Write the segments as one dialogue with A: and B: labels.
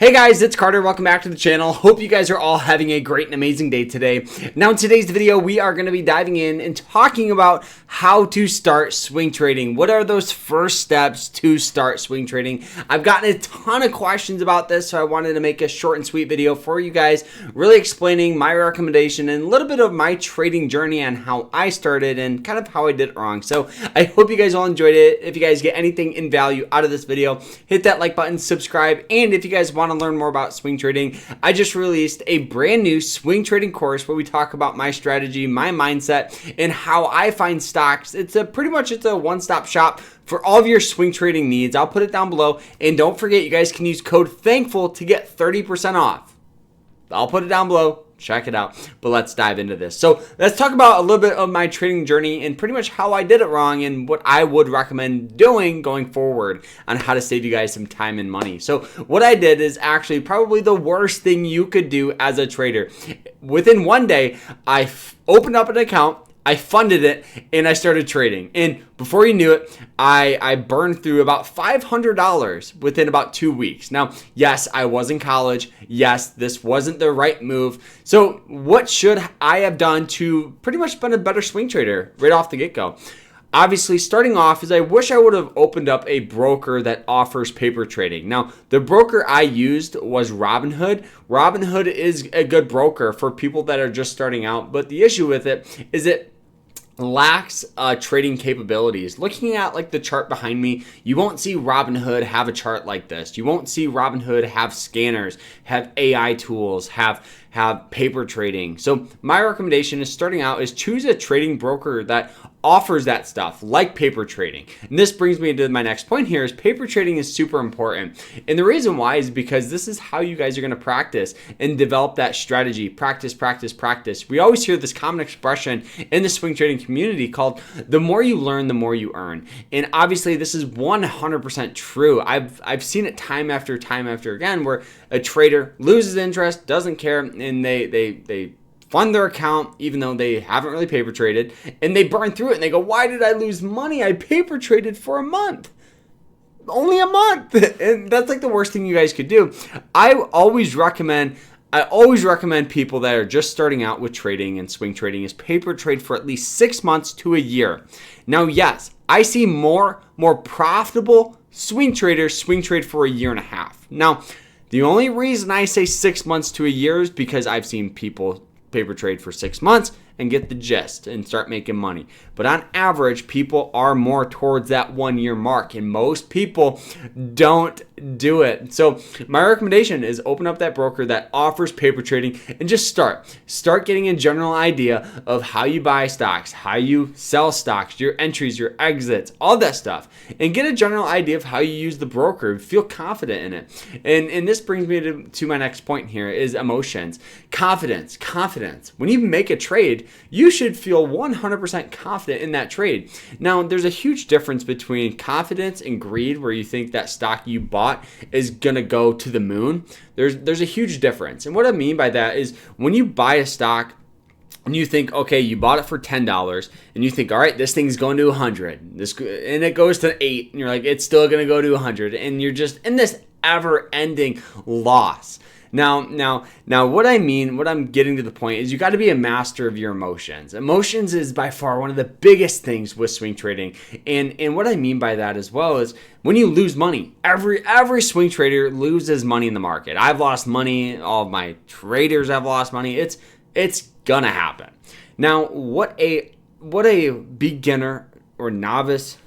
A: Hey guys, it's Carter. Welcome back to the channel. Hope you guys are all having a great and amazing day today. Now in today's video, we are going to be diving in and talking about how to start swing trading. What are those first steps to start swing trading? I've gotten a ton of questions about this, so I wanted to make a short and sweet video for you guys, really explaining my recommendation and a little bit of my trading journey and how I started and kind of how I did it wrong. So I hope you guys all enjoyed it. If you guys get anything in value out of this video, hit that like button, subscribe, and if you guys want to learn more about swing trading, I just released a brand new swing trading course where we talk about my strategy, my mindset, and how I find stocks. It's a one-stop shop for all of your swing trading needs. I'll put it down below, and don't forget, you guys can use code THANKFUL to get 30% off. I'll put it down below. Check it out. But let's dive into this. So let's talk about a little bit of my trading journey and pretty much how I did it wrong and what I would recommend doing going forward on how to save you guys some time and money. So what I did is actually probably the worst thing you could do as a trader. Within one day, I opened up an account, I funded it, and I started trading. And before you knew it, I burned through about $500 within about 2 weeks. Now, yes, I was in college. Yes, this wasn't the right move. So what should I have done to pretty much been a better swing trader right off the get-go? Obviously, starting off is I wish I would have opened up a broker that offers paper trading. Now, the broker I used was Robinhood. Robinhood is a good broker for people that are just starting out, but the issue with it is it lacks trading capabilities. Looking at like the chart behind me, you won't see Robinhood have a chart like this. You won't see Robinhood have scanners, have AI tools, have paper trading. So my recommendation is starting out is choose a trading broker that offers that stuff like paper trading. And this brings me to my next point here is paper trading is super important. And the reason why is because this is how you guys are going to practice and develop that strategy. Practice, practice, practice. We always hear this common expression in the swing trading community called the more you learn, the more you earn. And obviously this is 100% true. I've seen it time after time after again where a trader loses interest, doesn't care, and they fund their account even though they haven't really paper traded, and they burn through it and they go, why did I lose money? I paper traded for a month. Only a month. And that's like the worst thing you guys could do. I always recommend people that are just starting out with trading and swing trading is paper trade for at least 6 months to a year. Now, yes, I see more profitable swing traders swing trade for a year and a half. Now, the only reason I say 6 months to a year is because I've seen people paper trade for 6 months and get the gist and start making money. But on average, people are more towards that 1 year mark, and most people don't do it. So my recommendation is open up that broker that offers paper trading and just start getting a general idea of how you buy stocks, how you sell stocks, your entries, your exits, all that stuff, and get a general idea of how you use the broker. Feel confident in it. And this brings me to my next point here is emotions. Confidence. When you make a trade, you should feel 100% confident in that trade. Now, there's a huge difference between confidence and greed, where you think that stock you bought is going to go to the moon. There's a huge difference. And what I mean by that is when you buy a stock and you think, okay, you bought it for $10 and you think, all right, this thing's going to 100. And it goes to 8 and you're like, it's still going to go to 100. And you're just in this ever-ending loss. Now, what I'm getting to the point is you got to be a master of your emotions. Emotions is by far one of the biggest things with swing trading. And what I mean by that as well is when you lose money, every swing trader loses money in the market. I've lost money. All of my traders have lost money. It's gonna happen. Now, what a beginner or novice,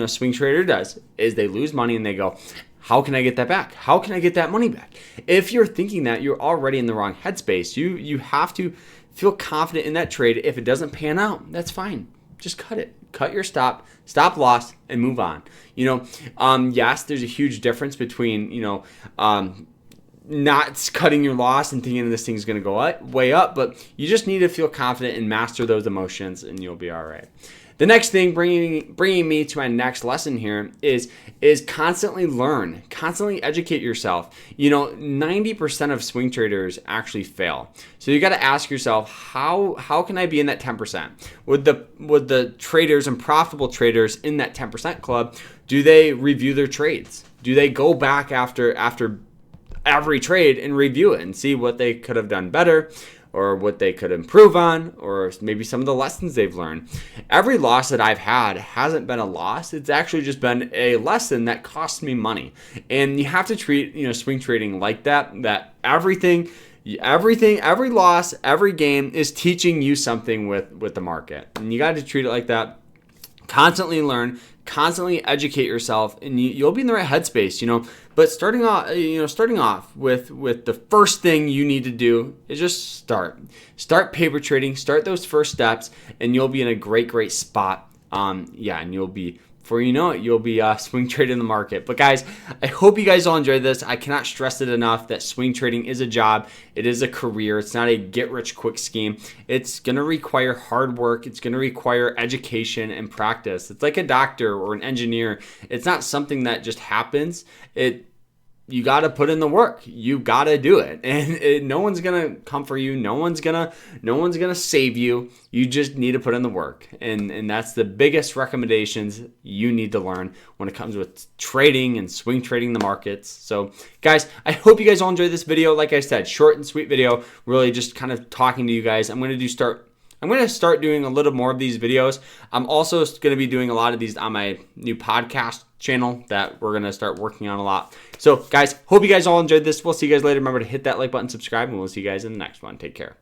A: swing trader does is they lose money and they go, how can I get that back? How can I get that money back? If you're thinking that, you're already in the wrong headspace. You have to feel confident in that trade. If it doesn't pan out, that's fine. Just cut it. Cut your stop loss, and move on. Yes, there's a huge difference between, not cutting your loss and thinking this thing's going to go way up, but you just need to feel confident and master those emotions, and you'll be all right. The next thing, bringing me to my next lesson here is constantly learn, constantly educate yourself. 90% of swing traders actually fail. So you got to ask yourself, how can I be in that 10%? With the traders and profitable traders in that 10% club, do they review their trades? Do they go back after every trade and review it and see what they could have done better, or what they could improve on, or maybe some of the lessons they've learned. Every loss that I've had hasn't been a loss. It's actually just been a lesson that cost me money. And you have to treat, swing trading like that, that every loss, every game is teaching you something with the market. And you got to treat it like that. Constantly learn, constantly educate yourself, and you'll be in the right headspace, But starting off with the first thing you need to do is just start paper trading, start those first steps, and you'll be in a great spot. And you'll be, before you know it, you'll be swing trading the market. But guys, I hope you guys all enjoyed this. I cannot stress it enough that swing trading is a job. It is a career. It's not a get-rich-quick scheme. It's going to require hard work. It's going to require education and practice. It's like a doctor or an engineer. It's not something that just happens. You got to put in the work. You got to do it. And no one's going to come for you. No one's going to save you. You just need to put in the work. And that's the biggest recommendations you need to learn when it comes with trading and swing trading the markets. So guys, I hope you guys all enjoyed this video. Like I said, short and sweet video, really just kind of talking to you guys. I'm going to start doing a little more of these videos. I'm also going to be doing a lot of these on my new podcast channel that we're going to start working on a lot. So guys, hope you guys all enjoyed this. We'll see you guys later. Remember to hit that like button, subscribe, and we'll see you guys in the next one. Take care.